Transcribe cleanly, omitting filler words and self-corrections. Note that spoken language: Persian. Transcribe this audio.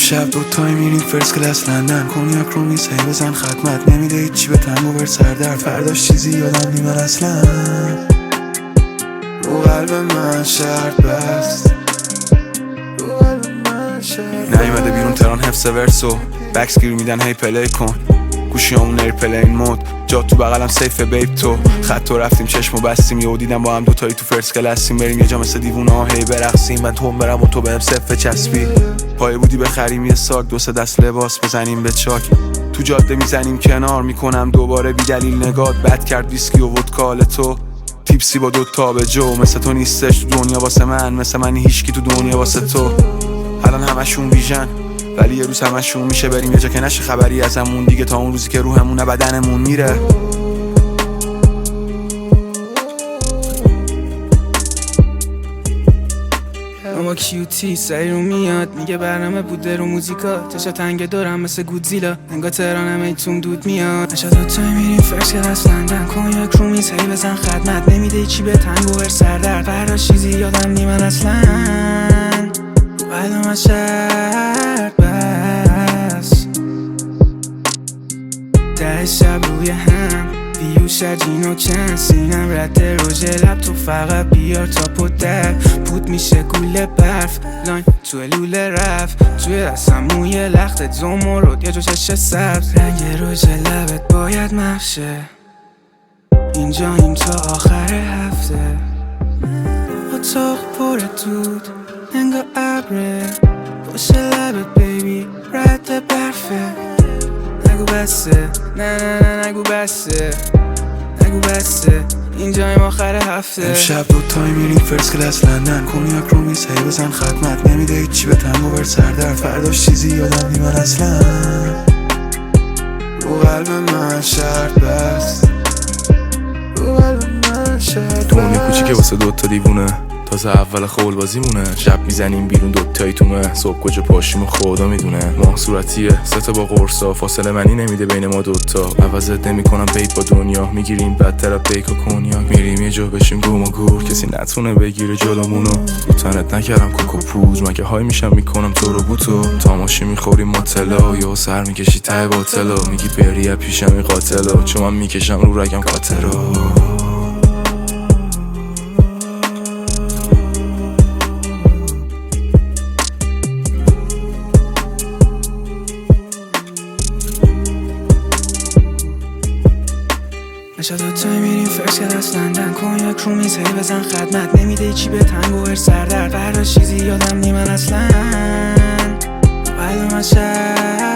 امشب دوتایی میریم فرست کلاس لندن، کنیاک رو میز هی بزن خدمت، نمیده هیچی به تنگو بر سردرد، فرداش چیزی یادم نیمد اصلا، رو قلب من شرط بست، رو قلب من شرط نیومده بیرون تران حفظ ورسو، بکس گیر میدن هی پلی کن، گوشی همون ایر پلین مود، جا تو بغلم سیف بیب تو، خط تو رفتیم چشمو بستیم، یهو دیدم با هم دوتایی تو فرست کلاسیم، بریم یه جا مثل دیوونه ها هی برقصیم، من تو برم و تو بهم صفه چسبی، پایه بودی بخریم یه ساک، دو سه دست لباس بزنیم به چاک، تو جاده میزنیم کنار، میکنم دوباره بی دلیل نگات، بد کرد ویسکی و ودکال تو، تیپسی با دوتا به جو، مثل تو نیستش تو دنیا واسه من، مثل من هیچکی تو دنیا واسه تو، الان همشون ویژن ولی یه روز همشون میشه، بریم یه جا که نشه خبری ازمون دیگه، تا اون روزی که روحمون بدنمون میره. اما کیوتی سعی رو میاد، میگه برنامه بوده رو موزیکا، چشا تنگ دارم مثل گودزیلا، انگا تهرانم ایتون دود میاد، نشا دوتایی میریم فرست کلاس لندن، کنیاک رو میز هی بزن خدمت، نمیده چی به تنگو بر سردرد، فردا چیزی یادم نیمد اصلا، رو قلب من شرط بس، ده شب روی هم بیو شجین و کن، سینم رد روژ لب تو فقط بیار تا پدر، پود میشه گوله برف، لاین تو لوله رفت، توی دستم موی لخت زمرد یه جو چش سبز، رنگ روژ لبت باید مفشه، اینجاییم تا آخر هفته، اتاق پر دود انگار ابره، پشت لبت بیبی رد برفه، نگو بسه نه نه نه نگو بسه، نگو بسه اینجایم آخر هفته، امشب دوتایی میریم فرست کلاس لندن، کنیاک رو میز هی بزن خدمت، نمیده هیچی به تنگو بر سردرد، فرداش چیزی یادم نیمد اصلا، رو قلب من شرط بست، رو قلب من شرط دونه کوچیکه واسه دوتا دیوونه، تازه اول خول بازی مونه، شب میزنیم بیرون دوتایی تومه، صبح کجا پاشیم و خدا میدونه، ماه صورتیه ستا با قرصا، فاصله منی نمیده بین ما دوتا، عوضت نمیکنم بیت با دنیا، میگیریم بدتر بیک و کنیا، میریم یه جا بشیم گم و گور، کسی نتونه بگیره جلومونو، رو تنت نکردم کوکو پوز، مگه های میشم میکنم تو رو بوتو، تاماشی میخوریم ماتلا، یا سر میکشی ته باطلا، میگی بری پیشم این قاتلا، چون من میکشم رو رگم قاطرا. نشا دوتایی میریم فرست کلاس لندن، کنیاک رو میز هی بزن خدمت، نمیده چی به تنگو بر سردرد، فردا چیزی یادم نیمد اصلا، قلب من شرط